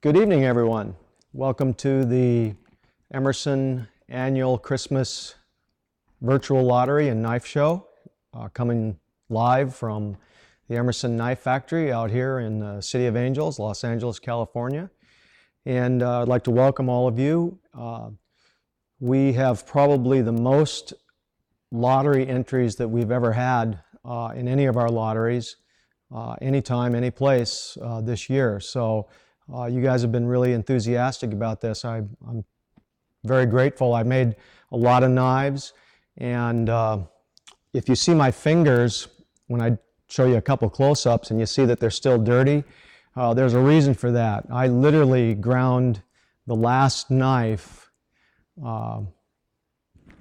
Good evening, everyone. Welcome to the Emerson Annual Christmas Virtual Lottery and Knife Show, coming live from the Emerson Knife Factory out here in the City of Angels, Los Angeles, California. And I'd like to welcome all of you. We have probably the most lottery entries that we've ever had in any of our lotteries, anytime, any place this year. So you guys have been really enthusiastic about this. I'm very grateful. I made a lot of knives, and if you see my fingers, when I show you a couple close-ups and you see that they're still dirty, there's a reason for that. I literally ground the last knife.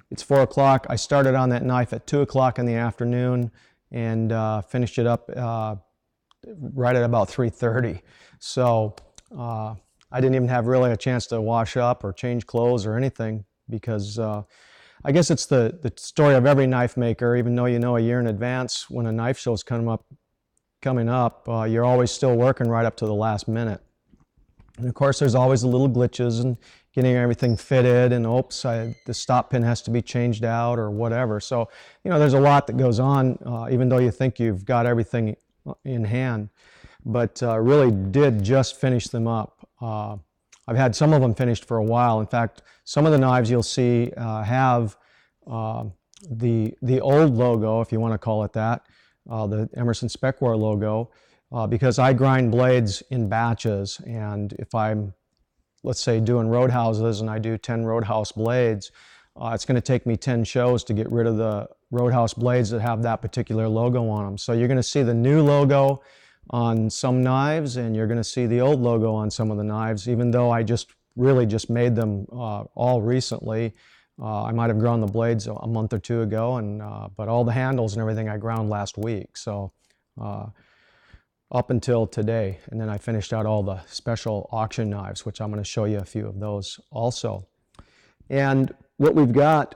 It's 4 o'clock. I started on that knife at 2 o'clock in the afternoon and finished it up right at about 3:30. So I didn't even have really a chance to wash up or change clothes or anything, because I guess it's the story of every knife maker. Even though you know a year in advance when a knife show is coming up, you're always still working right up to the last minute. And of course, there's always the little glitches and getting everything fitted, and oops, the stop pin has to be changed out or whatever. So, you know, there's a lot that goes on, even though you think you've got everything in hand. But really did just finish them up. I've had some of them finished for a while. In fact, some of the knives you'll see have the old logo, if you want to call it that, the Emerson Specware logo, because I grind blades in batches, and if I'm, let's say, doing roadhouses and I do 10 roadhouse blades, it's going to take me 10 shows to get rid of the roadhouse blades that have that particular logo on them. So you're going to see the new logo on some knives, and you're going to see the old logo on some of the knives, even though I really just made them all recently. I might have ground the blades a month or two ago, but all the handles and everything I ground last week. So up until today, and then I finished out all the special auction knives, which I'm going to show you a few of those also. And what we've got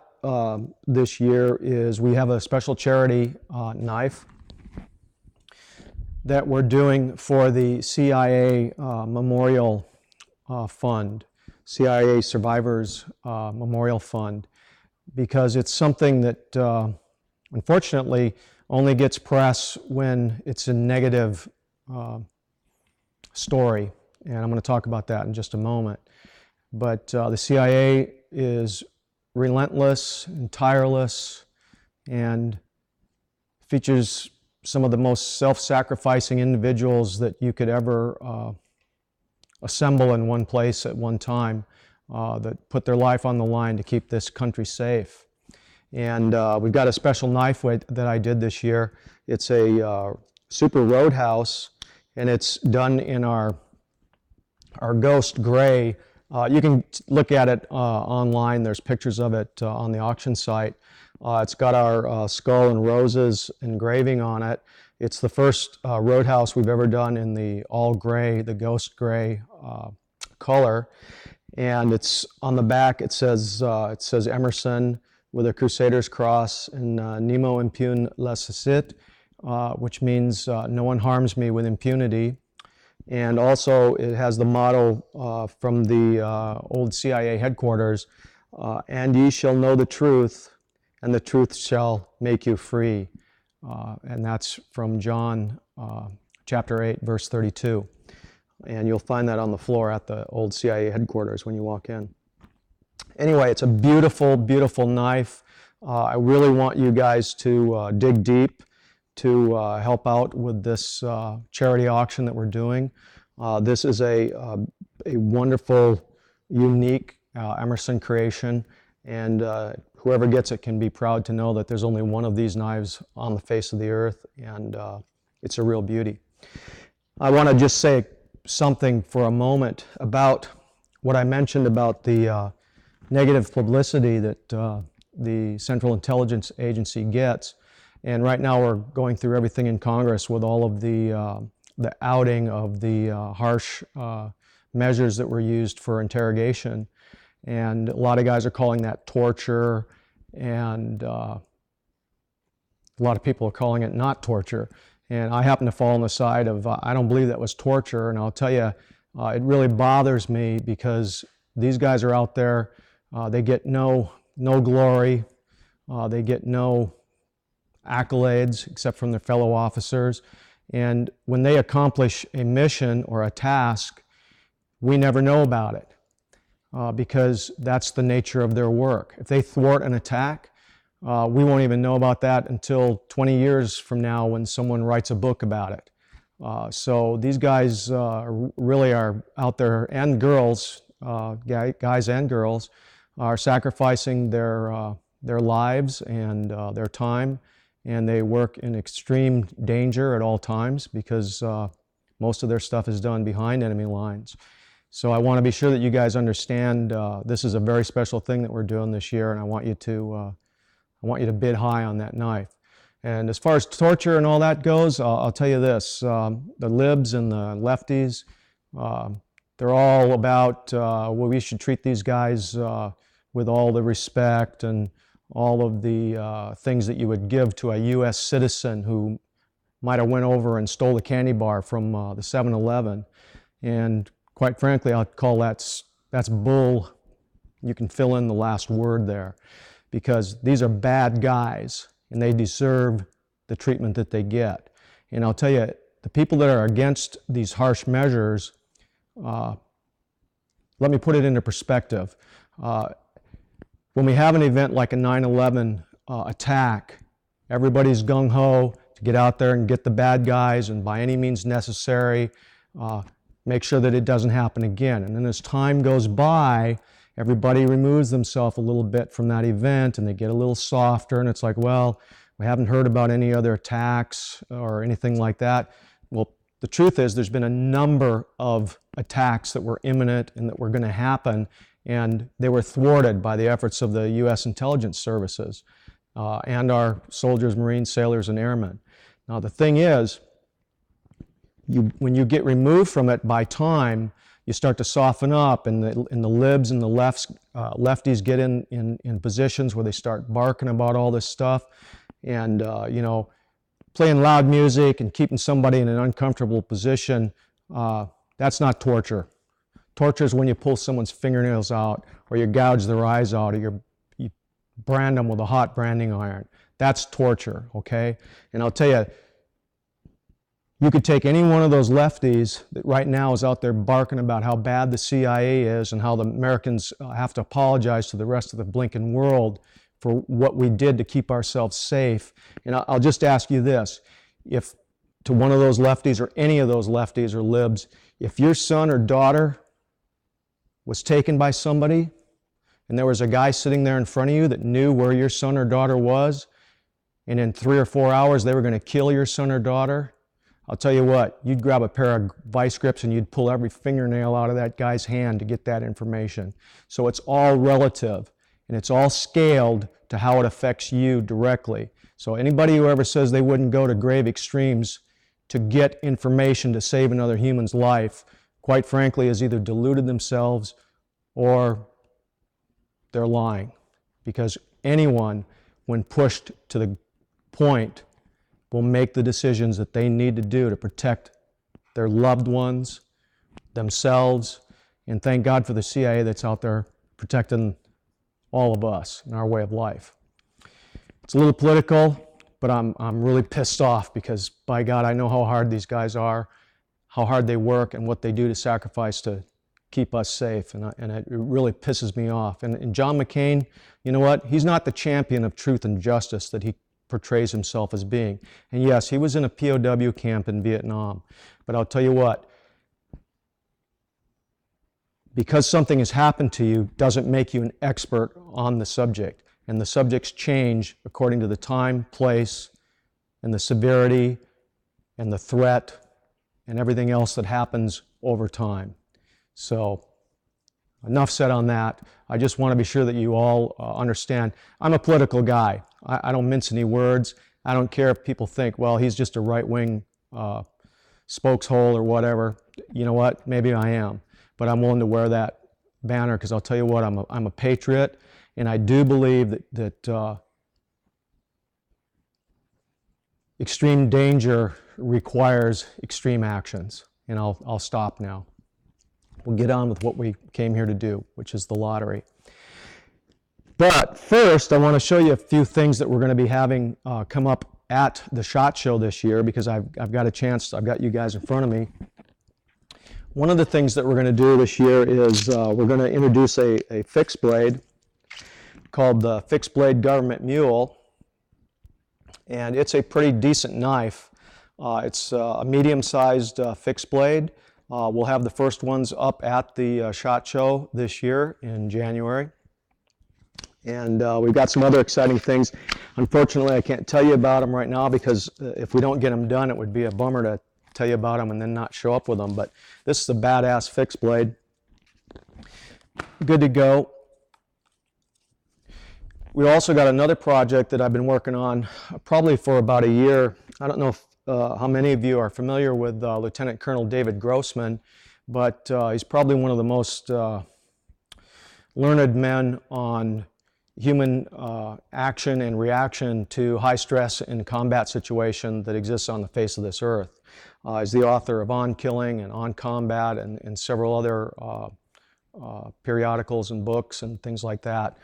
this year is we have a special charity knife that we're doing for the CIA Memorial Fund, CIA Survivors Memorial Fund, because it's something that unfortunately only gets press when it's a negative story, and I'm going to talk about that in just a moment. But the CIA is relentless and tireless, and features some of the most self-sacrificing individuals that you could ever assemble in one place at one time, that put their life on the line to keep this country safe. And we've got a special knife that I did this year. It's a Super Roadhouse, and it's done in our Ghost Gray. You can look at it online. There's pictures of it on the auction site. It's got our skull and roses engraving on it. It's the first Roadhouse we've ever done in the all gray, the Ghost Gray color. And it's on the back, it says Emerson with a Crusader's cross, and Nemo impune licet, which means no one harms me with impunity. And also it has the motto from the old CIA headquarters, and ye shall know the truth, and the truth shall make you free. And that's from John chapter 8, verse 32. And you'll find that on the floor at the old CIA headquarters when you walk in. Anyway, it's a beautiful, beautiful knife. I really want you guys to dig deep to help out with this charity auction that we're doing. This is a wonderful, unique Emerson creation, and whoever gets it can be proud to know that there's only one of these knives on the face of the earth, and it's a real beauty. I want to just say something for a moment about what I mentioned about the negative publicity that the Central Intelligence Agency gets. And right now we're going through everything in Congress with all of the outing of the harsh measures that were used for interrogation. And a lot of guys are calling that torture, and a lot of people are calling it not torture. And I happen to fall on the side of I don't believe that was torture, and I'll tell you It really bothers me because these guys are out there, they get no glory, they get no accolades except from their fellow officers. And when they accomplish a mission or a task, we never know about it because that's the nature of their work. If they thwart an attack, we won't even know about that until 20 years from now when someone writes a book about it. So these guys really are out there, and girls, guys and girls, are sacrificing their lives and their time, and they work in extreme danger at all times because most of their stuff is done behind enemy lines. So I want to be sure that you guys understand this is a very special thing that we're doing this year, and I want you to bid high on that knife. And as far as torture and all that goes, I'll tell you this, the libs and the lefties, they're all about, well, we should treat these guys with all the respect and all of the things that you would give to a U.S. citizen who might have went over and stole a candy bar from the 7-Eleven. And quite frankly, I'll call that's bull. You can fill in the last word there, because these are bad guys and they deserve the treatment that they get. And I'll tell you, the people that are against these harsh measures, let me put it into perspective. When we have an event like a 9/11 attack, everybody's gung-ho to get out there and get the bad guys and by any means necessary, make sure that it doesn't happen again. And then as time goes by, everybody removes themselves a little bit from that event and they get a little softer, and it's like, well, we haven't heard about any other attacks or anything like that. Well, the truth is there's been a number of attacks that were imminent and that were going to happen, and they were thwarted by the efforts of the U.S. intelligence services and our soldiers, Marines, sailors, and airmen. Now, the thing is, when you get removed from it by time, you start to soften up, and the libs and the lefties get in positions where they start barking about all this stuff, and playing loud music and keeping somebody in an uncomfortable position. That's not torture. Torture is when you pull someone's fingernails out, or you gouge their eyes out, or you brand them with a hot branding iron. That's torture, okay? And I'll tell you, you could take any one of those lefties that right now is out there barking about how bad the CIA is and how the Americans have to apologize to the rest of the blinking world for what we did to keep ourselves safe. And I'll just ask you this, if to one of those lefties or any of those lefties or libs, if your son or daughter was taken by somebody and there was a guy sitting there in front of you that knew where your son or daughter was, and in 3 or 4 hours they were going to kill your son or daughter, I'll tell you what, you'd grab a pair of vice grips and you'd pull every fingernail out of that guy's hand to get that information. So it's all relative, and it's all scaled to how it affects you directly. So anybody who ever says they wouldn't go to grave extremes to get information to save another human's life, quite frankly, has either deluded themselves or they're lying. Because anyone, when pushed to the point, will make the decisions that they need to do to protect their loved ones, themselves, and thank God for the CIA that's out there protecting all of us in our way of life. It's a little political, but I'm really pissed off because, by God, I know how hard these guys are, how hard they work, and what they do to sacrifice to keep us safe, and it really pisses me off. And John McCain, you know what? He's not the champion of truth and justice that he portrays himself as being. And yes, he was in a POW camp in Vietnam, but I'll tell you what, because something has happened to you doesn't make you an expert on the subject, and the subjects change according to the time, place, and the severity, and the threat, and everything else that happens over time. So, enough said on that. I just want to be sure that you all understand. I'm a political guy. I don't mince any words. I don't care if people think, well, he's just a right-wing spokeshole or whatever. You know what? Maybe I am. But I'm willing to wear that banner because I'll tell you what, I'm a patriot, and I do believe that extreme danger requires extreme actions. And I'll stop now. we'll get on with what we came here to do, which is the lottery. But first, I want to show you a few things that we're going to be having come up at the SHOT Show this year, because I've got a chance, I've got you guys in front of me. One of the things that we're going to do this year is we're going to introduce a fixed blade called the Fixed Blade Government Mule, and it's a pretty decent knife. It's a medium-sized fixed blade. We'll have the first ones up at the SHOT Show this year in January. And we've got some other exciting things. Unfortunately, I can't tell you about them right now, because if we don't get them done, it would be a bummer to tell you about them and then not show up with them. But this is a badass fixed blade. Good to go. We also got another project that I've been working on probably for about a year. I don't know if, how many of you are familiar with Lieutenant Colonel David Grossman, but he's probably one of the most learned men on human action and reaction to high stress and combat situation that exists on the face of this earth. He's the author of On Killing and On Combat and several other periodicals and books and things like that.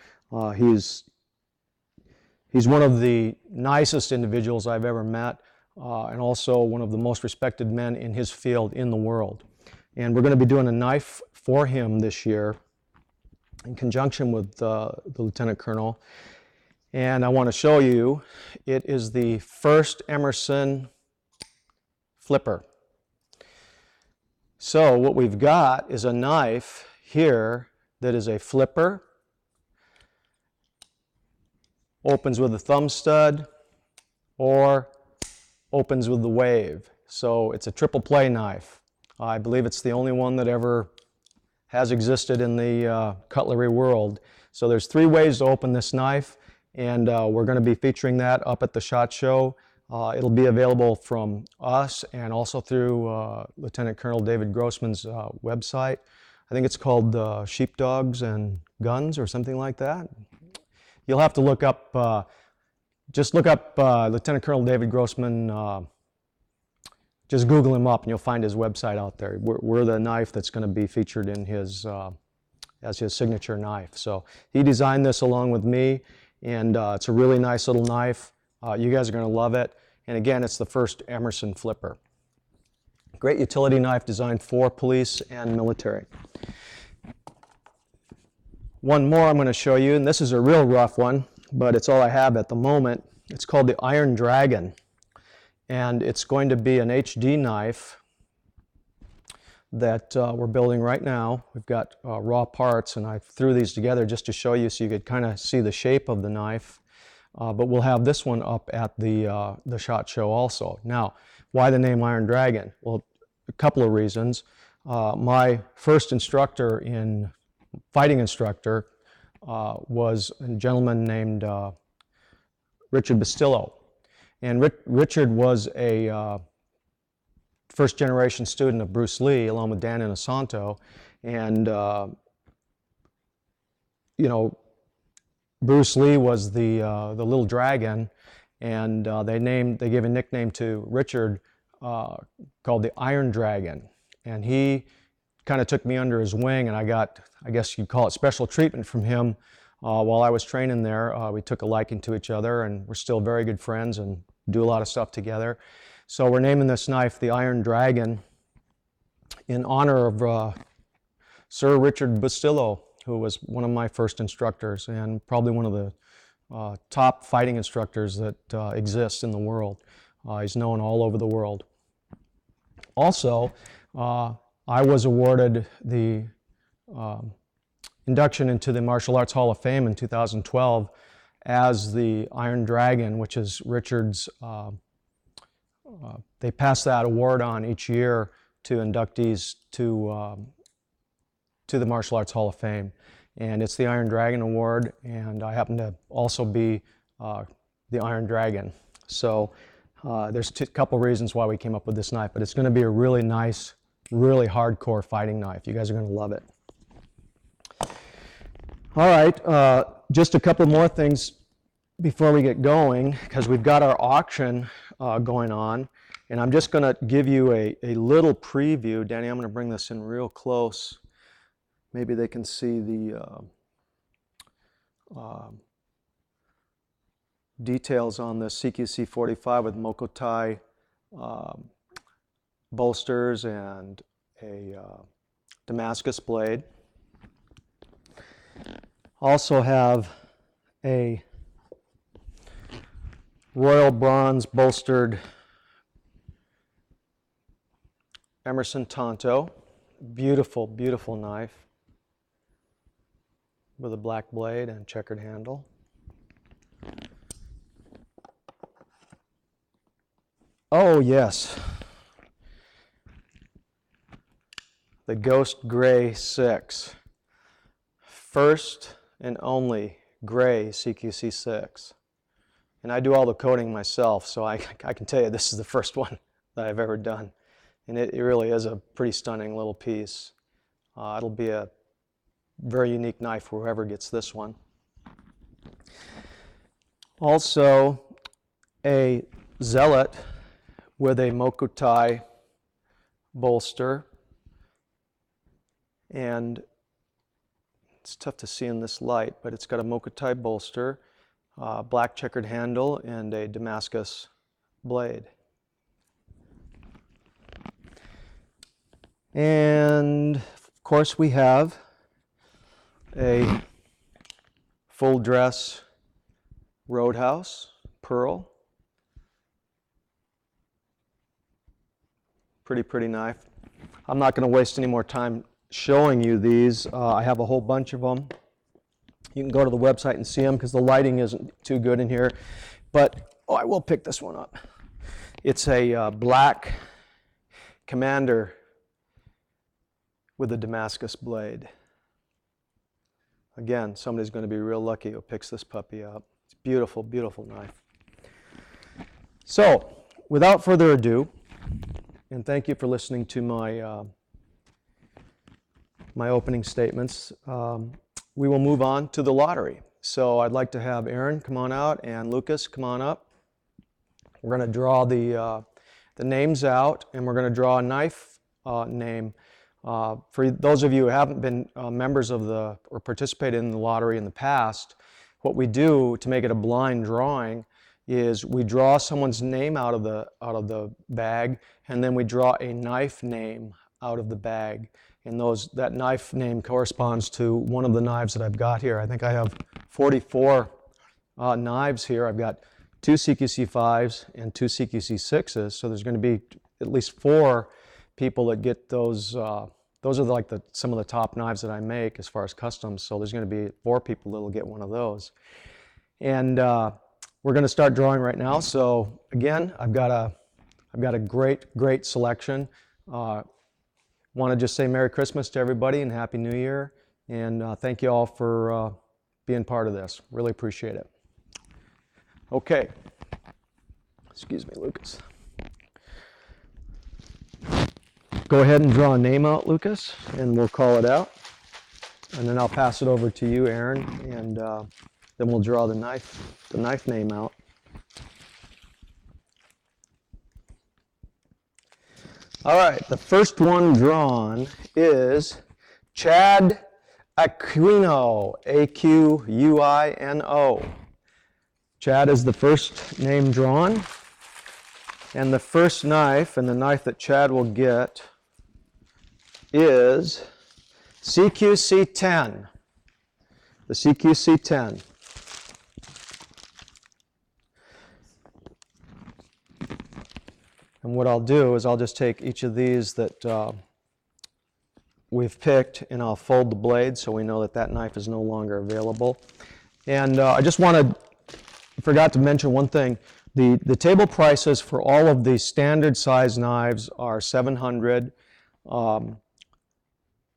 He's one of the nicest individuals I've ever met, and also one of the most respected men in his field in the world. And we're going to be doing a knife for him this year in conjunction with the Lieutenant Colonel. And I want to show you, it is the first Emerson flipper. So what we've got is a knife here that is a flipper, opens with a thumb stud, or opens with the wave. So it's a triple play knife. I believe it's the only one that ever has existed in the cutlery world. So there's 3 ways to open this knife, and we're going to be featuring that up at the SHOT Show. It'll be available from us and also through Lieutenant Colonel David Grossman's website. I think it's called Sheepdogs and Guns or something like that. You'll have to look up, just look up Lieutenant Colonel David Grossman, just Google him up and you'll find his website out there. We're the knife that's going to be featured in his, as his signature knife. So he designed this along with me, and it's a really nice little knife. You guys are going to love it. And again, it's the first Emerson flipper. Great utility knife designed for police and military. One more I'm going to show you, and this is a real rough one, but it's all I have at the moment. It's called the Iron Dragon, and it's going to be an HD knife that we're building right now. We've got raw parts, and I threw these together just to show you so you could kind of see the shape of the knife. But we'll have this one up at the SHOT Show also. Now, why the name Iron Dragon? Well, a couple of reasons. My first instructor in fighting instructor was a gentleman named Richard Bustillo. And Richard was a first generation student of Bruce Lee along with Dan Inosanto. And, you know, Bruce Lee was the little dragon, and they gave a nickname to Richard called the Iron Dragon. And he kind of took me under his wing, and I got, I guess you'd call it special treatment from him while I was training there. We took a liking to each other, and we're still very good friends and do a lot of stuff together. So we're naming this knife the Iron Dragon in honor of Sir Richard Bustillo, who was one of my first instructors and probably one of the top fighting instructors that exists in the world. He's known all over the world. Also, I was awarded the induction into the Martial Arts Hall of Fame in 2012 as the Iron Dragon, which is Richard's, they pass that award on each year to inductees to the Martial Arts Hall of Fame. And it's the Iron Dragon Award, and I happen to also be the Iron Dragon. So there's a couple reasons why we came up with this knife, but it's going to be a really nice, really hardcore fighting knife. You guys are going to love it. All right, just a couple more things before we get going, because we've got our auction going on, and I'm just going to give you a little preview. Danny, I'm going to bring this in real close. maybe they can see the details on the CQC 45 with Mokotai bolsters and a Damascus blade. Also have a royal bronze bolstered Emerson Tonto. Beautiful, beautiful knife with a black blade and checkered handle. Oh yes, the Ghost Gray 6. First and only gray CQC 6. And I do all the coating myself, so I can tell you this is the first one that I've ever done. And it really is a pretty stunning little piece. It'll be a very unique knife for whoever gets this one. Also, a Zealot with a Mokotai bolster. And it's tough to see in this light, but it's got a Mokotai bolster, black checkered handle, and a Damascus blade. And of course we have a full dress Roadhouse Pearl. Pretty knife. I'm not going to waste any more time showing you these. I have a whole bunch of them. You can go to the website and see them because the lighting isn't too good in here. But I will pick this one up. It's a black Commander with a Damascus blade. Again, somebody's going to be real lucky who picks this puppy up. It's a beautiful, beautiful knife. So, without further ado, and thank you for listening to my my opening statements, we will move on to the lottery. So I'd like to have Aaron come on out and Lucas come on up. We're going to draw the names out, and we're going to draw a knife name. For those of you who haven't been members of or participated in the lottery in the past, what we do to make it a blind drawing is we draw someone's name out of the bag, and then we draw a knife name out of the bag. And that knife name corresponds to one of the knives that I've got here. I think I have 44 knives here. I've got 2 CQC 5s and 2 CQC 6s, so there's going to be at least 4 people that get those. Those are some of the top knives that I make as far as customs, so there's going to be 4 people that will get one of those. And we're going to start drawing right now. So again, I've got a great selection. Want to just say Merry Christmas to everybody and Happy New Year, and thank you all for being part of this. Really appreciate it. Okay. Excuse me, Lucas. Go ahead and draw a name out, Lucas, and we'll call it out. And then I'll pass it over to you, Aaron, and then we'll draw the knife name out. All right, the first one drawn is Chad Aquino, A-Q-U-I-N-O. Chad is the first name drawn, and the first knife, and the knife that Chad will get, is CQC 10. The CQC 10. And what I'll do is I'll just take each of these that we've picked, and I'll fold the blade so we know that knife is no longer available. And I just forgot to mention one thing. The table prices for all of the standard size knives are $700, and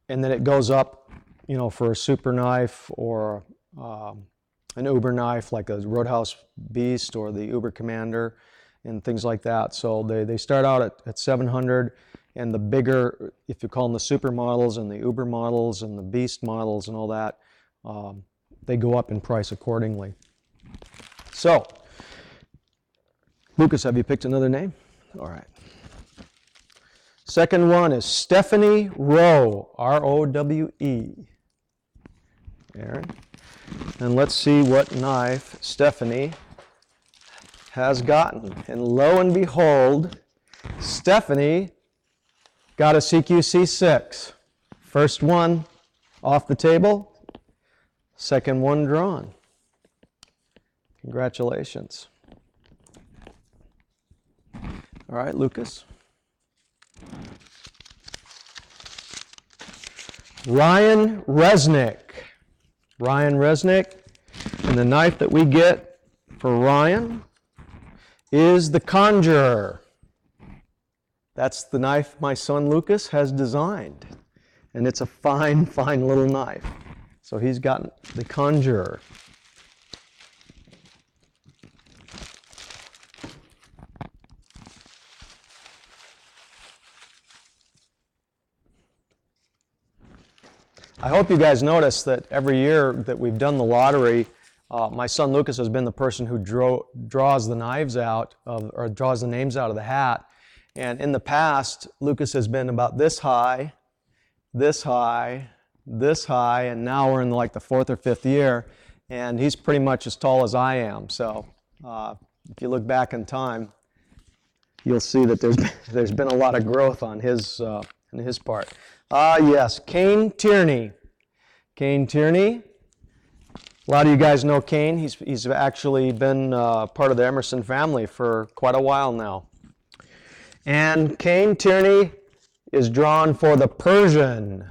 then it goes up, for a super knife or an Uber knife like a Roadhouse Beast or the Uber Commander and things like that. So they start out at $700, and the bigger, if you call them the super models and the Uber models and the Beast models and all that, they go up in price accordingly. So, Lucas, have you picked another name? All right. Second one is Stephanie Rowe, R-O-W-E. Aaron. And let's see what knife Stephanie has gotten. And lo and behold, Stephanie got a CQC 6. First one off the table, second one drawn. Congratulations. All right, Lucas. Ryan Resnick. Ryan Resnick. And the knife that we get for Ryan is the Conjurer. That's the knife my son Lucas has designed. And it's a fine, fine little knife. So he's got the Conjurer. I hope you guys notice that every year that we've done the lottery, my son Lucas has been the person who draws the knives out, or draws the names out of the hat. And in the past, Lucas has been about this high, this high, this high, and now we're in like the 4th or 5th year, and he's pretty much as tall as I am. So if you look back in time, you'll see that there's been a lot of growth on his part. Yes, Kane Tierney. Kane Tierney. A lot of you guys know Kane. He's actually been part of the Emerson family for quite a while now. And Kane Tierney is drawn for the Persian.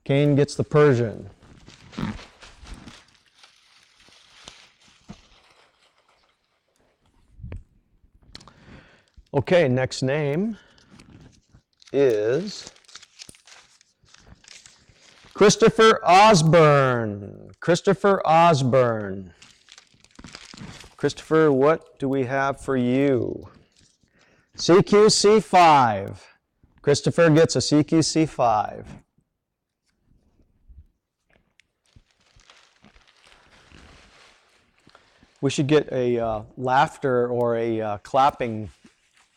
Kane gets the Persian. Okay, next name is Christopher Osborne. Christopher Osborne. Christopher, what do we have for you? CQC 5. Christopher gets a CQC 5. We should get a laughter or a clapping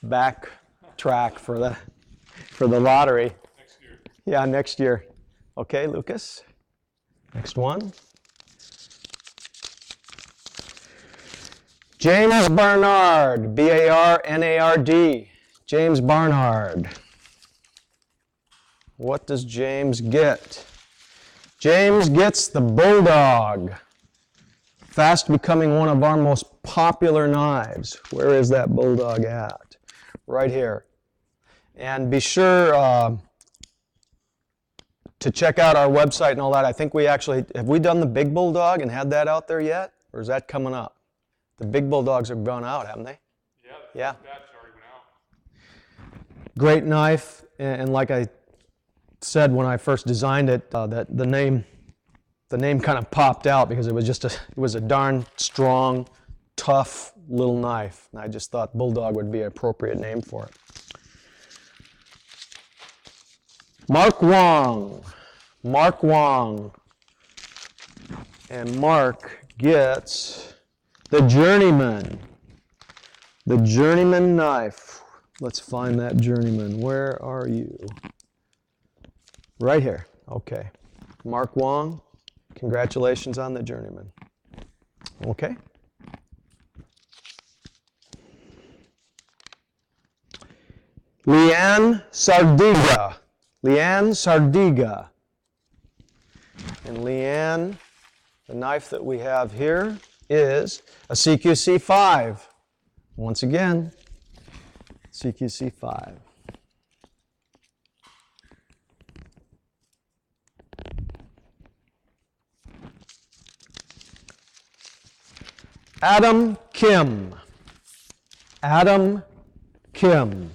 back track for the lottery. Next year. Yeah, next year. Okay, Lucas. Next one. James Barnard, B-A-R-N-A-R-D. James Barnard. What does James get? James gets the Bulldog. Fast becoming one of our most popular knives. Where is that Bulldog at? Right here. And be sure to check out our website and all that. I think have we done the Big Bulldog and had that out there yet? Or is that coming up? The Big Bulldogs have gone out, haven't they? Yeah. The batch already went out. Great knife, and like I said when I first designed it, that the name kind of popped out because it was a darn strong, tough little knife. And I just thought Bulldog would be an appropriate name for it. Mark Wong. Mark Wong. And Mark gets the Journeyman. The Journeyman knife. Let's find that Journeyman. Where are you? Right here. Okay. Mark Wong, congratulations on the Journeyman. Okay. Leanne Sardiga. Leanne Sardiga. And Leanne, the knife that we have here is a CQC 5. Once again, CQC 5. Adam Kim. Adam Kim.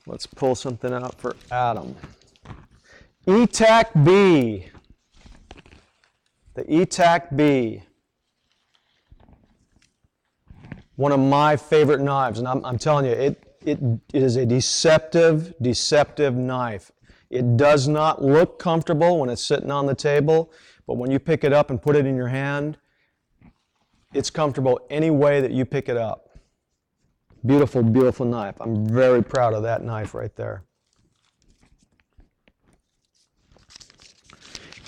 Let's pull something out for Adam. ETAC B. The ETAC B. One of my favorite knives, and I'm telling you, it is a deceptive knife. It does not look comfortable when it's sitting on the table, but when you pick it up and put it in your hand, it's comfortable any way that you pick it up. Beautiful, beautiful knife. I'm very proud of that knife right there.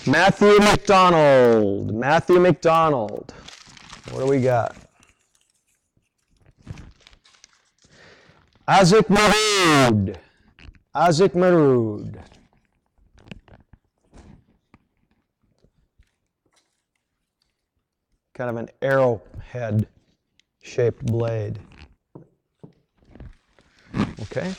Matthew McDonald. Matthew McDonald. What do we got? Isaac Marood. Isaac Marood. Kind of an arrowhead shaped blade. Okay.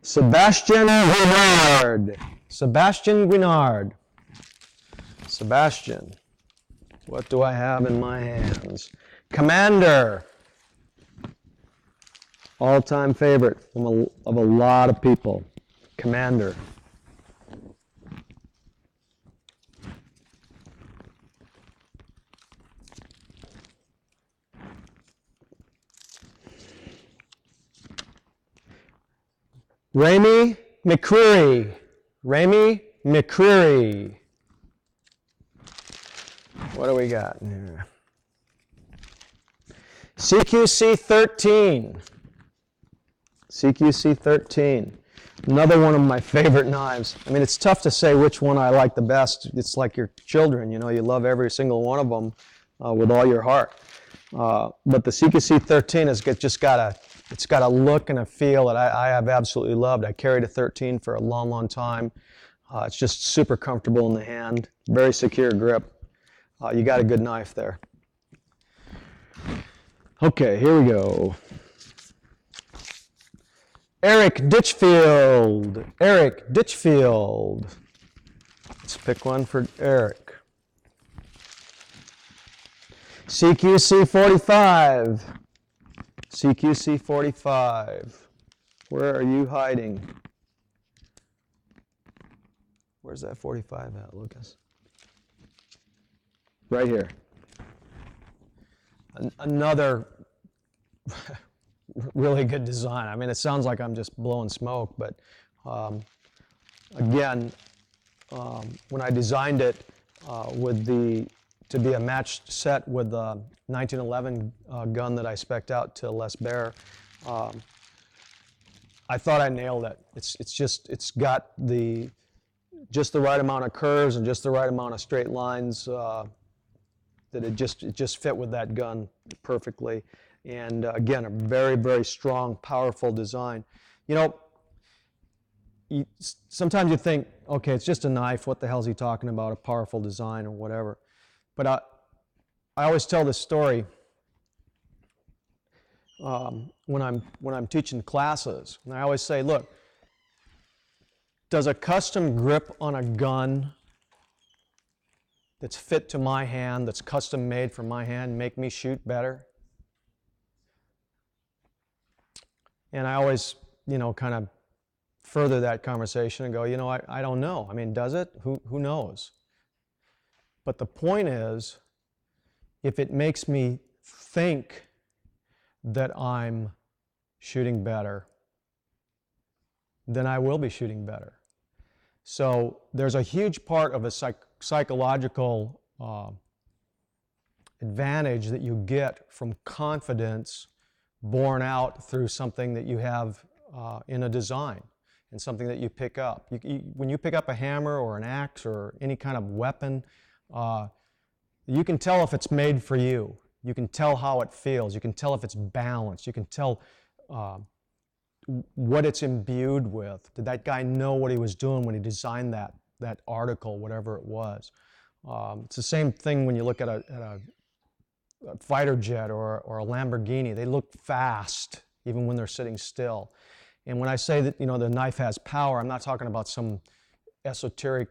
Sebastian Guinard. Sebastian Guinard. Sebastian. What do I have in my hands? Commander. All-time favorite of a lot of people. Commander. Ramey McCreary. Ramey McCreary. What do we got in here? CQC 13. CQC 13. Another one of my favorite knives. I mean, it's tough to say which one I like the best. It's like your children, you know, you love every single one of them with all your heart. But the CQC 13 has just got a look and a feel that I have absolutely loved. I carried a 13 for a long, long time. It's just super comfortable in the hand, very secure grip. You got a good knife there. Okay, here we go. Eric Ditchfield. Eric Ditchfield. Let's pick one for Eric. CQC 45. CQC 45. Where are you hiding? Where's that 45 at, Lucas? Right here. Another really good design. I mean, it sounds like I'm just blowing smoke, but again, when I designed it to be a matched set with the 1911 gun that I spec'd out to Les Baer, I thought I nailed it. It's got just the right amount of curves and just the right amount of straight lines that it just fit with that gun perfectly. And again, a very, very strong, powerful design. You know, sometimes you think, okay, it's just a knife. What the hell is he talking about? A powerful design or whatever. But I always tell this story when I'm teaching classes, and I always say, look, does a custom grip on a gun that's fit to my hand, that's custom made for my hand, make me shoot better? And I always, you know, kind of further that conversation and go, you know, I don't know. I mean, does it? Who knows? But the point is, if it makes me think that I'm shooting better, then I will be shooting better. So there's a huge part of a psychological advantage that you get from confidence born out through something that you have in a design and something that you pick up. When you pick up a hammer or an axe or any kind of weapon, you can tell if it's made for you. You can tell how it feels. You can tell if it's balanced. You can tell what it's imbued with. Did that guy know what he was doing when he designed that article, whatever it was? It's the same thing when you look at a fighter jet or a Lamborghini. They look fast even when they're sitting still. And when I say that, you know, the knife has power, I'm not talking about some esoteric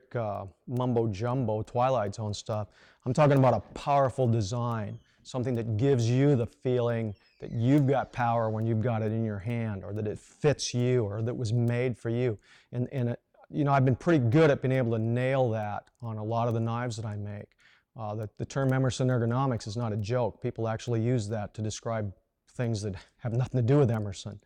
mumbo jumbo Twilight Zone stuff. I'm talking about a powerful design, something that gives you the feeling that you've got power when you've got it in your hand, or that it fits you, or that was made for you. And you know, I've been pretty good at being able to nail that on a lot of the knives that I make. The term Emerson ergonomics is not a joke. People actually use that to describe things that have nothing to do with Emerson.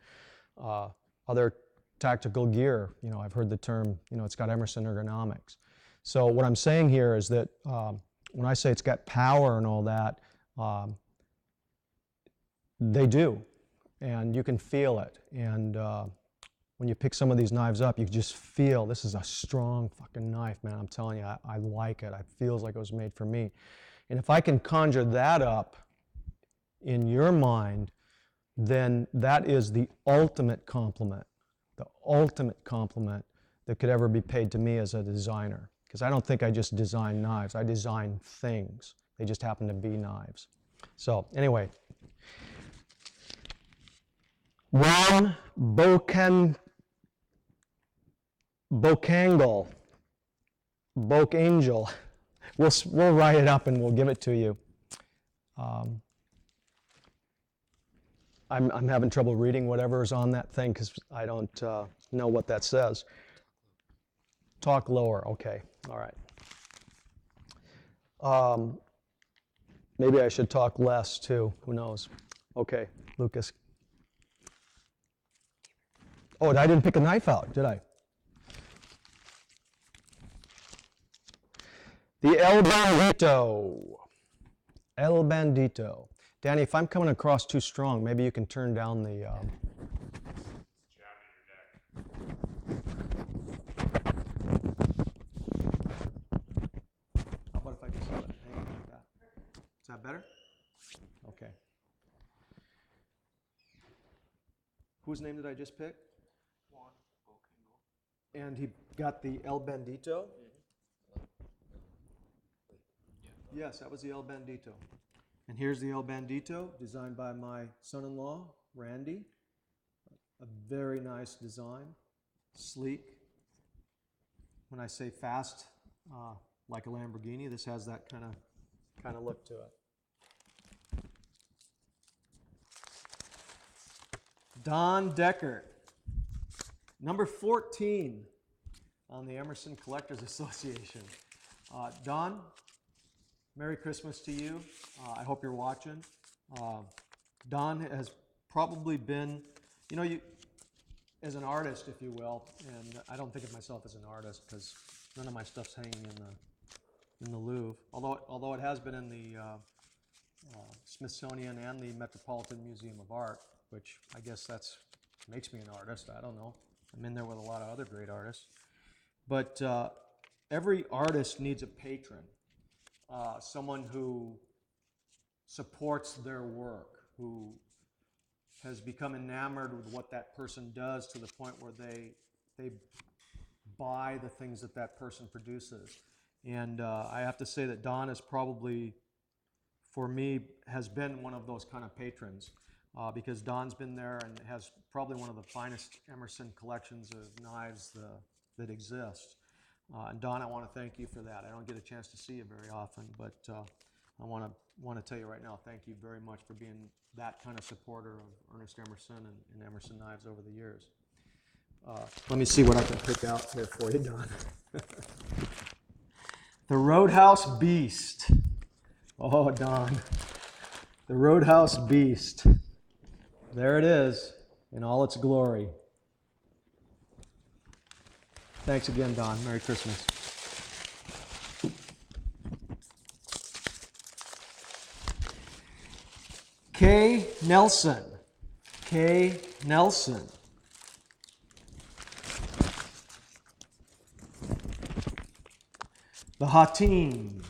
Other tactical gear. You know, I've heard the term, you know, it's got Emerson ergonomics. So what I'm saying here is that when I say it's got power and all that, they do, and you can feel it. And when you pick some of these knives up, you just feel this is a strong fucking knife, man. I'm telling you, I like it. It feels like it was made for me. And if I can conjure that up in your mind, then that is the ultimate compliment that could ever be paid to me as a designer. Because I don't think I just design knives, I design things. They just happen to be knives. So anyway, Ron Bokangle, Bokangel. We'll write it up and we'll give it to you. I'm having trouble reading whatever is on that thing because I don't know what that says. Talk lower, okay, all right. Maybe I should talk less too, who knows? Okay, Lucas. Oh, I didn't pick a knife out, did I? The El Bandito. El Bandito. Danny, if I'm coming across too strong, maybe you can turn down the... How about if I just let it hang like that? Is that better? Okay. Whose name did I just pick? Juan Bokangle. And he got the El Bandito? Yes, that was the El Bandito. And here's the El Bandito, designed by my son-in-law, Randy. A very nice design, sleek. When I say fast, like a Lamborghini, this has that kind of look to it. Don Deckert, number 14 on the Emerson Collectors Association. Don, Merry Christmas to you. I hope you're watching. Don has probably been, you know, as an artist, if you will, and I don't think of myself as an artist because none of my stuff's hanging in the Louvre. Although it has been in the Smithsonian and the Metropolitan Museum of Art, which I guess makes me an artist. I don't know. I'm in there with a lot of other great artists. But every artist needs a patron. Someone who supports their work, who has become enamored with what that person does to the point where they buy the things that that person produces. And I have to say that Don is probably, for me, has been one of those kind of patrons because Don's been there and has probably one of the finest Emerson collections of knives that exist. And Don, I want to thank you for that. I don't get a chance to see you very often, but I want to tell you right now, thank you very much for being that kind of supporter of Ernest Emerson and Emerson knives over the years. Let me see what I can pick out here for you, Don. The Roadhouse Beast. Oh, Don. The Roadhouse Beast. There it is in all its glory. Thanks again, Don. Merry Christmas. Kay Nelson. Kay Nelson. The Hatin.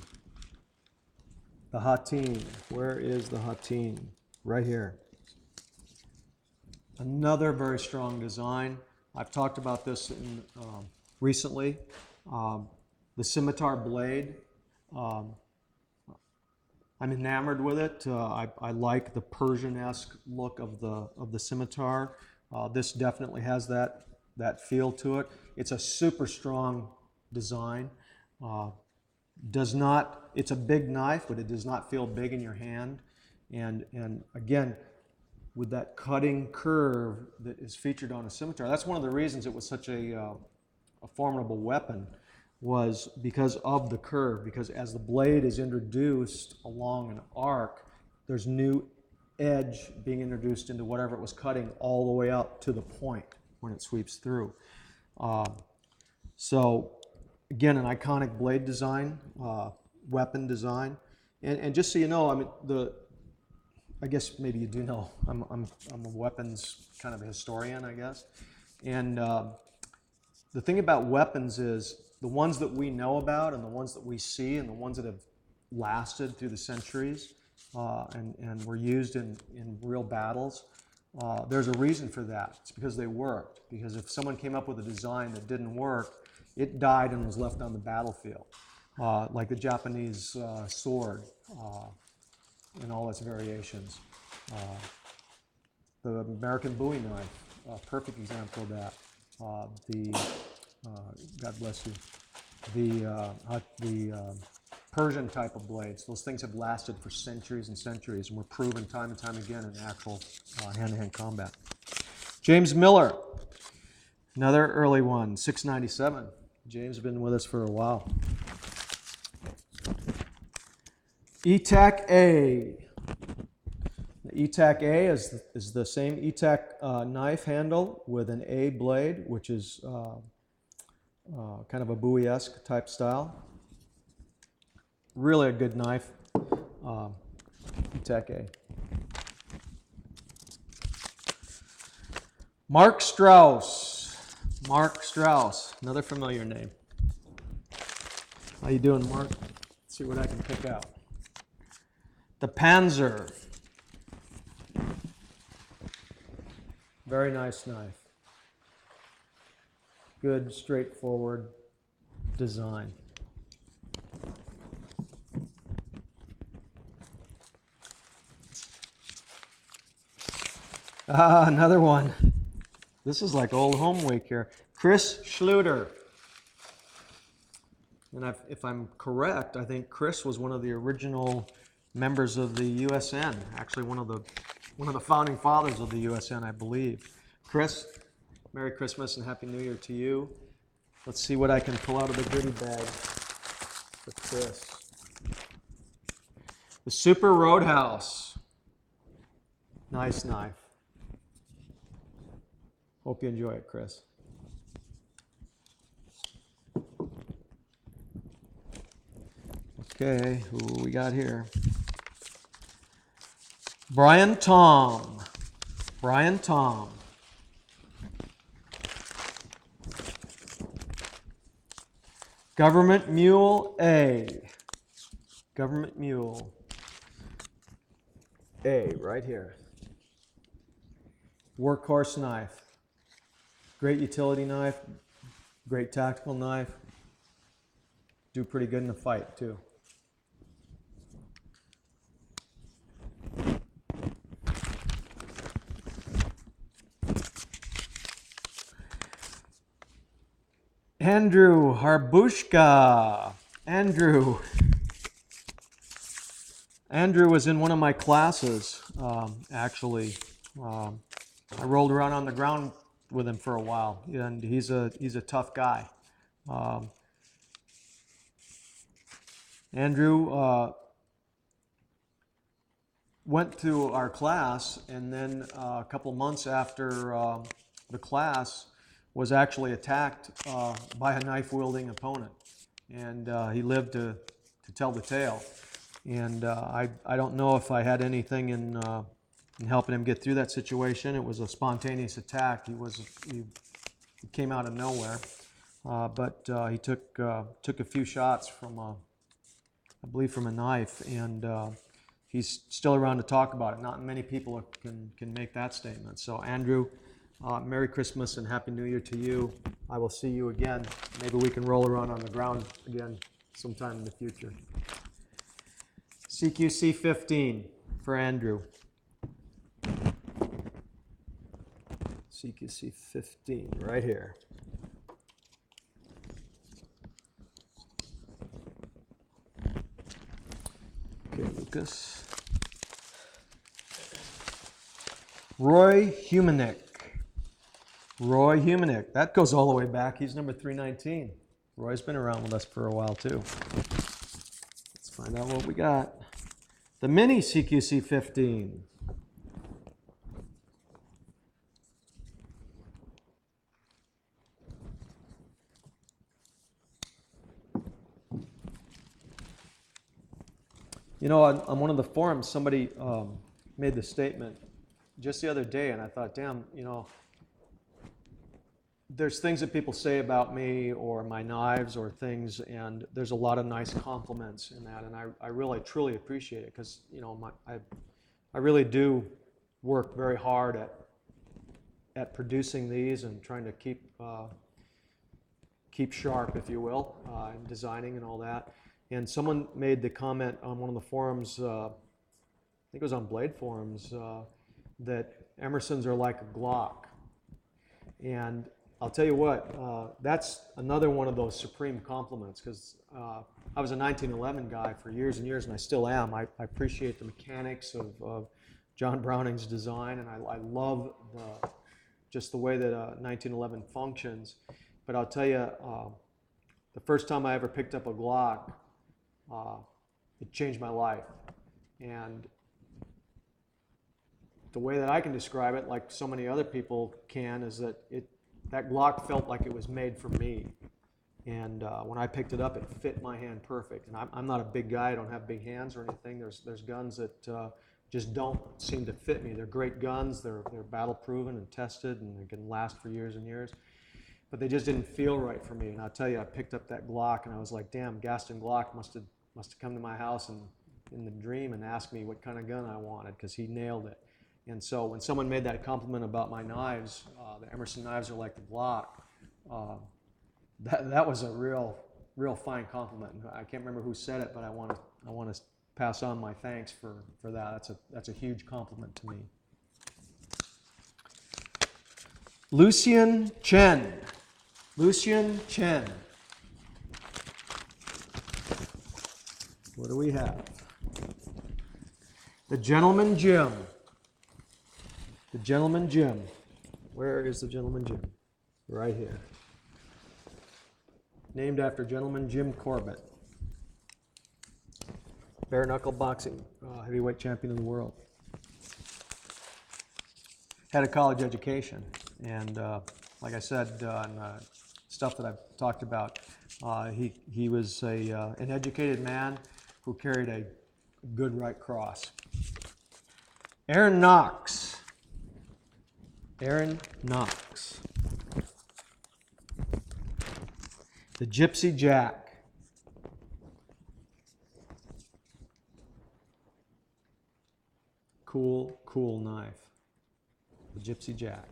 The Hatin. Where is the Hatin? Right here. Another very strong design. I've talked about this recently. The scimitar blade. I'm enamored with it. I like the Persian-esque look of the scimitar. This definitely has that feel to it. It's a super strong design. It's a big knife, but it does not feel big in your hand. And again, with that cutting curve that is featured on a scimitar, that's one of the reasons it was such a formidable weapon, was because of the curve. Because as the blade is introduced along an arc, there's new edge being introduced into whatever it was cutting all the way up to the point. when it sweeps through. So again, an iconic blade design, weapon design, and just so you know, I mean I guess maybe you do know I'm a weapons kind of a historian, I guess, and the thing about weapons is the ones that we know about and the ones that we see and the ones that have lasted through the centuries and were used in real battles. There's a reason for that. It's because they worked. Because if someone came up with a design that didn't work, it died and was left on the battlefield. Like the Japanese sword in all its variations. The American Bowie knife, a perfect example of that. God bless you. The Persian type of blades. Those things have lasted for centuries and centuries and were proven time and time again in actual hand-to-hand combat. James Miller, another early one, 697. James has been with us for a while. ETAC-A. The ETAC-A is the same ETAC knife handle with an A blade, which is kind of a Bowie-esque type style. Really a good knife, ETAC-A. Mark Strauss. Mark Strauss, another familiar name. How you doing, Mark? Let's see what I can pick out. The Panzer. Very nice knife. Good, straightforward design. Another one. This is like old home week here. Chris Schluter. And if I'm correct, I think Chris was one of the original members of the USN. Actually, one of the founding fathers of the USN, I believe. Chris, Merry Christmas and Happy New Year to you. Let's see what I can pull out of the goodie bag for Chris. The Super Roadhouse. Nice knife. Hope you enjoy it, Chris. Okay, who we got here? Brian Tom. Brian Tom. Government Mule A. Government Mule A, right here. Workhorse knife. Great utility knife, great tactical knife. Do pretty good in the fight, too. Andrew Harbushka. Andrew was in one of my classes, actually. I rolled around on the ground with him for a while, and he's a tough guy. Andrew went to our class, and then a couple months after the class was actually attacked by a knife-wielding opponent, and he lived to tell the tale. And I don't know if I had anything in helping him get through that situation. It was a spontaneous attack. He came out of nowhere, but he took a few shots from I believe from a knife, and he's still around to talk about it. Not many people can make that statement. So Andrew, Merry Christmas and Happy New Year to you. I will see you again. Maybe we can roll around on the ground again sometime in the future. CQC 15 for Andrew. CQC 15 right here. Okay, Lucas. Roy Humanick. Roy Humanick. That goes all the way back. He's number 319. Roy's been around with us for a while too. Let's find out what we got. The mini CQC 15. You know, on one of the forums, somebody made the statement just the other day, and I thought, damn, you know, there's things that people say about me or my knives or things, and there's a lot of nice compliments in that, and I really, truly appreciate it because, you know, I really do work very hard at producing these and trying to keep sharp, if you will, and designing and all that. And someone made the comment on one of the forums, I think it was on Blade Forums, that Emersons are like a Glock. And I'll tell you what, that's another one of those supreme compliments, because I was a 1911 guy for years and years, and I still am. I appreciate the mechanics of John Browning's design, and I love just the way that 1911 functions. But I'll tell you, the first time I ever picked up a Glock, it changed my life. And the way that I can describe it, like so many other people can, is that that Glock felt like it was made for me. And when I picked it up, it fit my hand perfect. And I'm not a big guy. I don't have big hands or anything. There's guns that just don't seem to fit me. They're great guns. They're battle proven and tested, and they can last for years and years. But they just didn't feel right for me. And I'll tell you, I picked up that Glock, and I was like, damn, Gaston Glock must have come to my house and in the dream and asked me what kind of gun I wanted, because he nailed it. And so when someone made that compliment about my knives, the Emerson knives are like the Glock, that was a real fine compliment. And I can't remember who said it, but I want to pass on my thanks for that. That's a huge compliment to me. Lucien Chen. Lucien Chen. What do we have? The Gentleman Jim. The Gentleman Jim. Where is the Gentleman Jim? Right here. Named after Gentleman Jim Corbett. Bare knuckle boxing heavyweight champion of the world. Had a college education, and like I said, stuff that I've talked about, he was an educated man who carried a good right cross. Aaron Knox. Aaron Knox. The Gypsy Jack. Cool knife. The Gypsy Jack.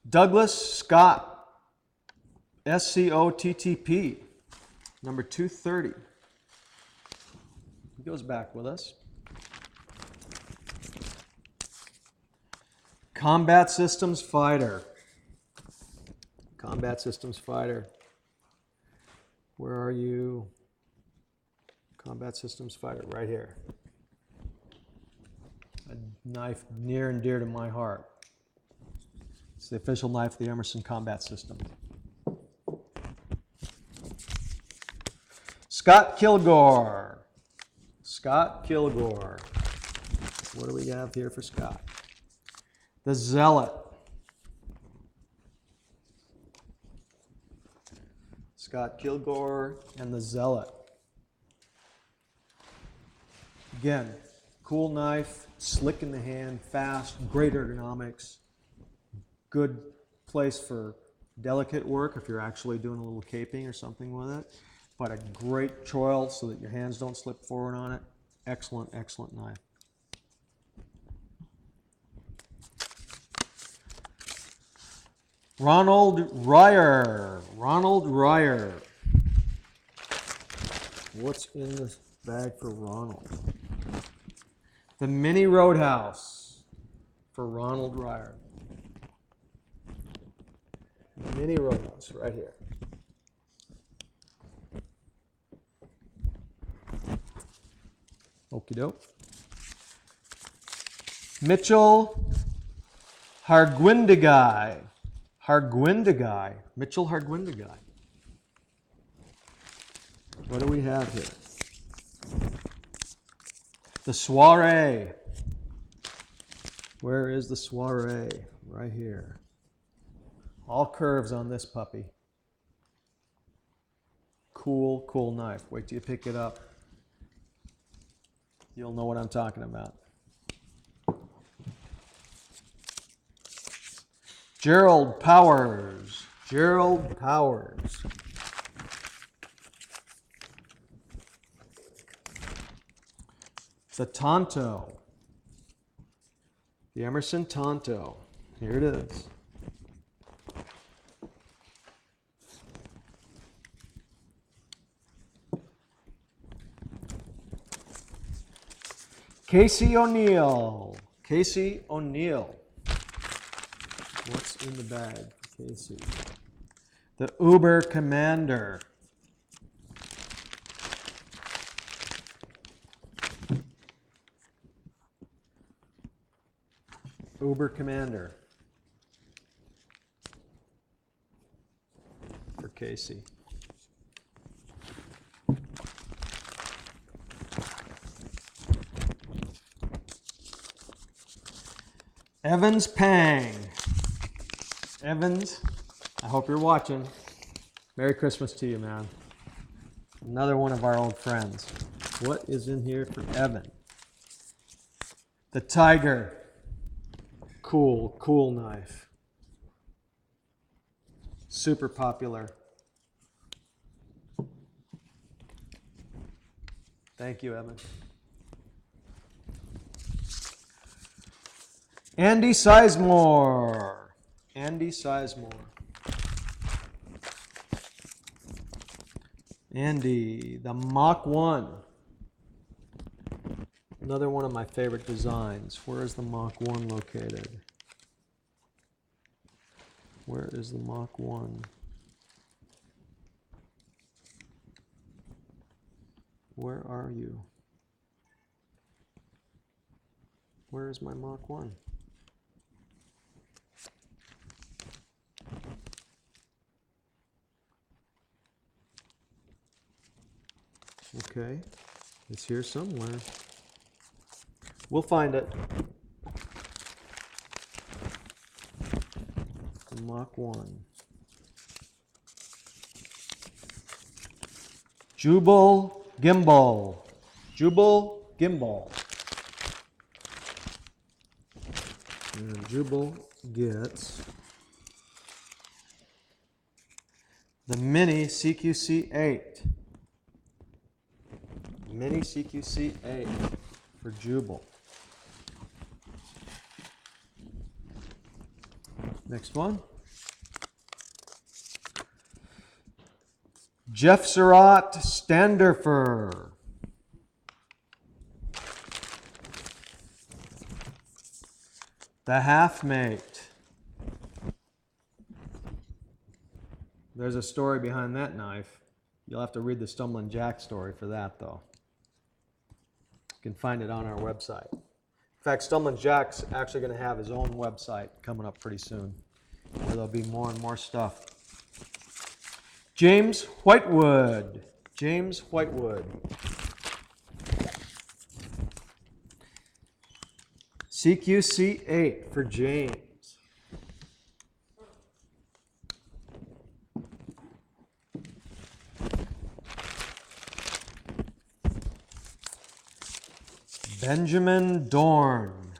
Douglas Scott, SCOTTP, number 230. He goes back with us. Combat Systems Fighter. Combat Systems Fighter. Where are you? Combat Systems Fighter, right here. A knife near and dear to my heart. It's the official knife of the Emerson Combat System. Scott Kilgore. Scott Kilgore. What do we have here for Scott? The Zealot. Scott Kilgore and the Zealot. Again, cool knife, slick in the hand, fast, great ergonomics. Good place for delicate work if you're actually doing a little caping or something with it. But a great choil so that your hands don't slip forward on it. Excellent, excellent knife. Ronald Ryer. Ronald Ryer. What's in this bag for Ronald? The Mini Roadhouse for Ronald Ryer. Mini Roadhouse right here. Okie doke. Mitchell Harguindeguy. Harguindeguy. Mitchell Harguindeguy. What do we have here? The Soiree. Where is the Soiree? Right here. All curves on this puppy. Cool, cool knife. Wait till you pick it up. You'll know what I'm talking about. Gerald Powers. Gerald Powers. The Tonto. The Emerson Tonto. Here it is. Casey O'Neill. Casey O'Neill. What's in the bag for Casey? The Uber Commander. Uber Commander. For Casey. Evans Pang. Evans, I hope you're watching. Merry Christmas to you, man. Another one of our old friends. What is in here for Evan? The Tiger. Cool, cool knife. Super popular. Thank you, Evan. Andy Sizemore. Andy Sizemore. Andy, the Mach 1. Another one of my favorite designs. Where is the Mach 1 located? Where is the Mach 1? Where are you? Where is my Mach 1? Okay, it's here somewhere. We'll find it. The Mach 1. Jubal Gimbal. Jubal Gimbal. And Jubal gets the Mini CQC8. Mini CQC8 for Jubal. Next one. Jeff Surratt Standerfer. The Half-Mate. There's a story behind that knife. You'll have to read the Stumbling Jack story for that, though. You can find it on our website. In fact, Stumbling Jack's actually going to have his own website coming up pretty soon, where there'll be more and more stuff. James Whitewood. James Whitewood. CQC8 for James. Benjamin Dorn.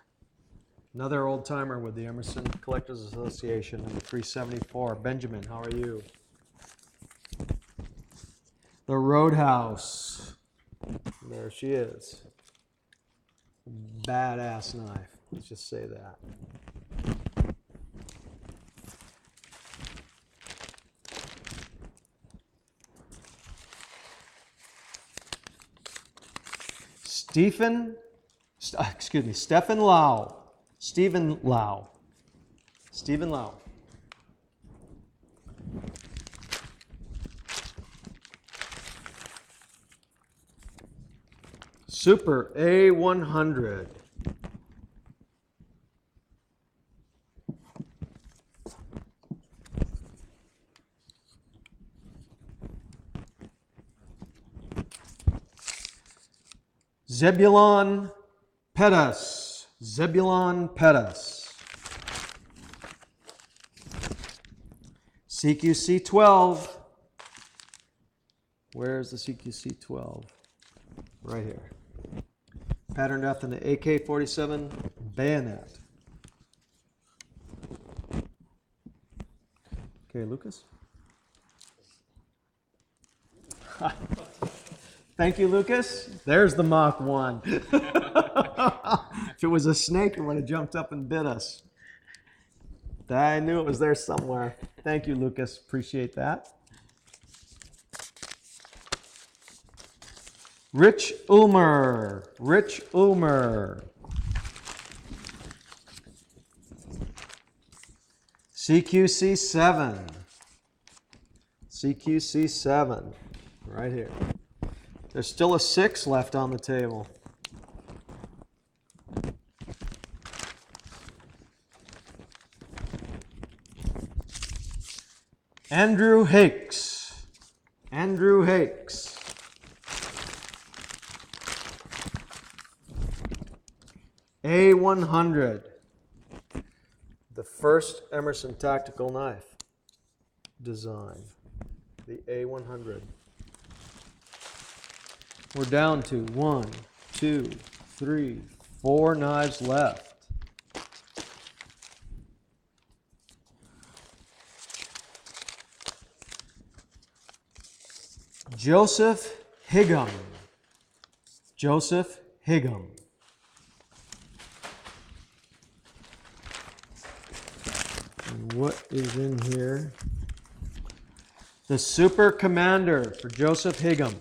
Another old timer with the Emerson Collectors Association, number 374. Benjamin, how are you? The Roadhouse. There she is. Badass knife. Let's just say that. Stephen Lau. Stephen Lau. Stephen Lau. Super A100. Zebulon Pettis. Zebulon Pettis. CQC 12. Where's the CQC 12? Right here. Pattern death in the AK-47 bayonet. Okay, Lucas. Thank you, Lucas. There's the Mach 1. If it was a snake, it would have jumped up and bit us. I knew it was there somewhere. Thank you, Lucas. Appreciate that. Rich Ulmer. Rich Ulmer. CQC 7. CQC 7. Right here. There's still a 6 left on the table. Andrew Hakes. Andrew Hakes. A100. The first Emerson tactical knife design. The A100. We're down to 1, 2, 3, 4 knives left. Joseph Higham. Joseph Higham. And what is in here? The Super Commander for Joseph Higham.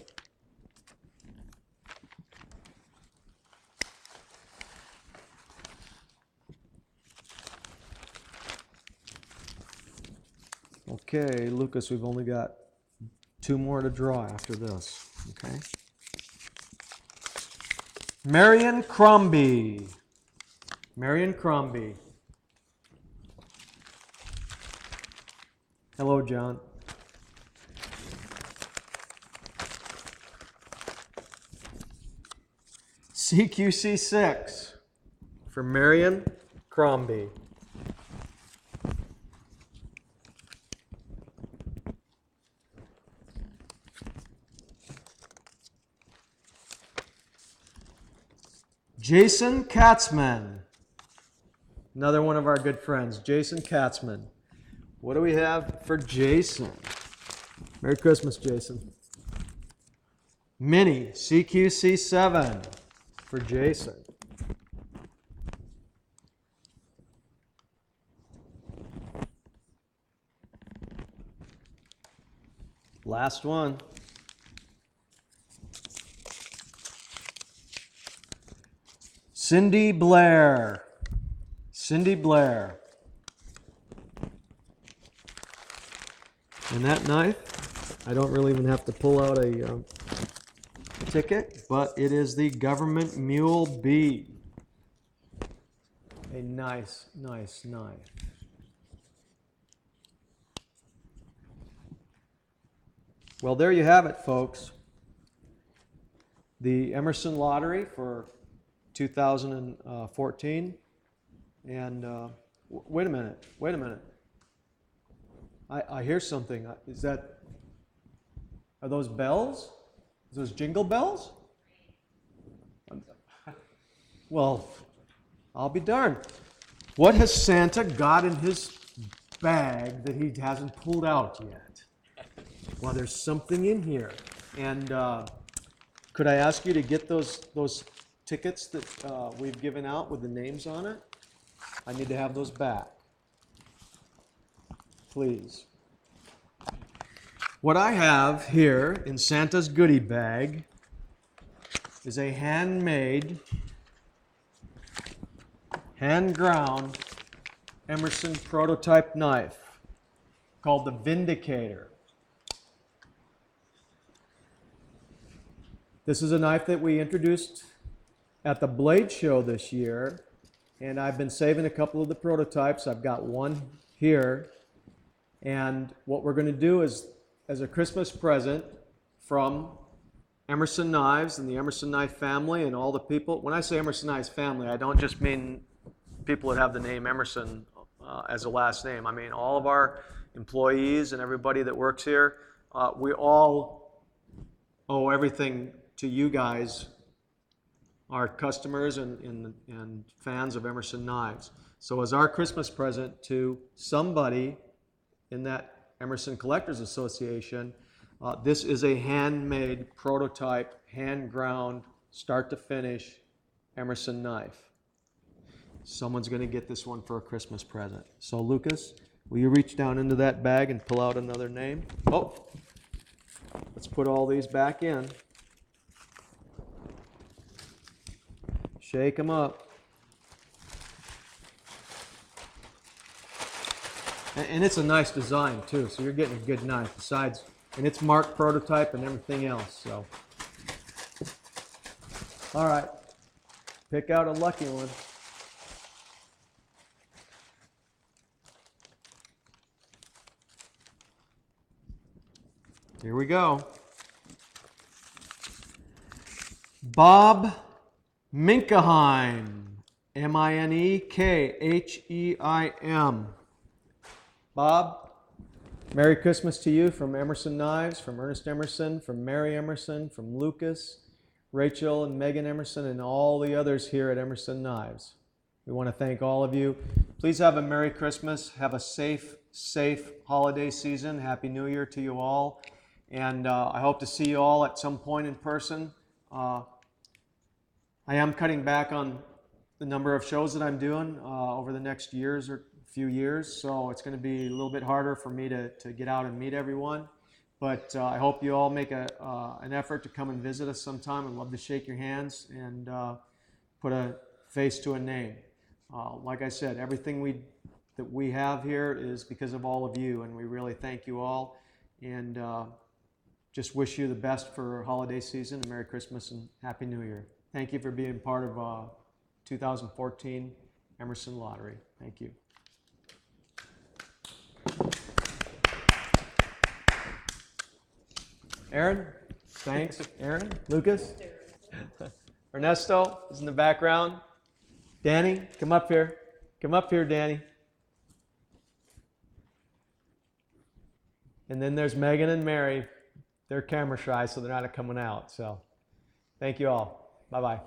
Okay, Lucas, we've only got 2 more to draw after this. Okay. Marion Crombie. Marion Crombie. Hello, John. CQC 6 for Marion Crombie. Jason Katzman. Another one of our good friends, Jason Katzman. What do we have for Jason? Merry Christmas, Jason. Mini CQC 7 for Jason. Last one. Cindy Blair. Cindy Blair. And that knife, I don't really even have to pull out a ticket, but it is the Government Mule B. A nice, nice knife. Well, there you have it, folks. The Emerson Lottery for 2014. And wait a minute. I hear something. Are those bells? Are those jingle bells? Well, I'll be darned. What has Santa got in his bag that he hasn't pulled out yet? Well, there's something in here. And could I ask you to get those tickets that we've given out with the names on it? I need to have those back. Please. What I have here in Santa's goodie bag is a handmade, hand-ground Emerson prototype knife called the Vindicator. This is a knife that we introduced at the Blade Show this year, and I've been saving a couple of the prototypes. I've got one here, and what we're going to do is, as a Christmas present from Emerson Knives and the Emerson Knife family and all the people, when I say Emerson Knives family, I don't just mean people that have the name Emerson as a last name. I mean all of our employees and everybody that works here. We all owe everything to you guys, our customers and fans of Emerson Knives. So as our Christmas present to somebody in that Emerson Collectors Association, this is a handmade prototype, hand ground, start to finish Emerson knife. Someone's going to get this one for a Christmas present. So Lucas, will you reach down into that bag and pull out another name? Oh, let's put all these back in. Shake them up. And it's a nice design too, so you're getting a good knife besides, and it's marked prototype and everything else, so. All right, pick out a lucky one. Here we go. Bob Minkeheim, Minekheim. Bob, Merry Christmas to you from Emerson Knives, from Ernest Emerson, from Mary Emerson, from Lucas, Rachel and Megan Emerson, and all the others here at Emerson Knives. We want to thank all of you. Please have a Merry Christmas. Have a safe holiday season. Happy New Year to you all. And I hope to see you all at some point in person. I am cutting back on the number of shows that I'm doing over the next few years, so it's going to be a little bit harder for me to get out and meet everyone. But I hope you all make an effort to come and visit us sometime. I'd love to shake your hands and put a face to a name. Like I said, everything that we have here is because of all of you, and we really thank you all. And just wish you the best for holiday season, and Merry Christmas and Happy New Year. Thank you for being part of 2014 Emerson Lottery. Thank you. Aaron, thanks. Aaron, Lucas, Ernesto is in the background. Danny, come up here. Come up here, Danny. And then there's Megan and Mary. They're camera shy, so they're not coming out. So thank you all. Bye-bye.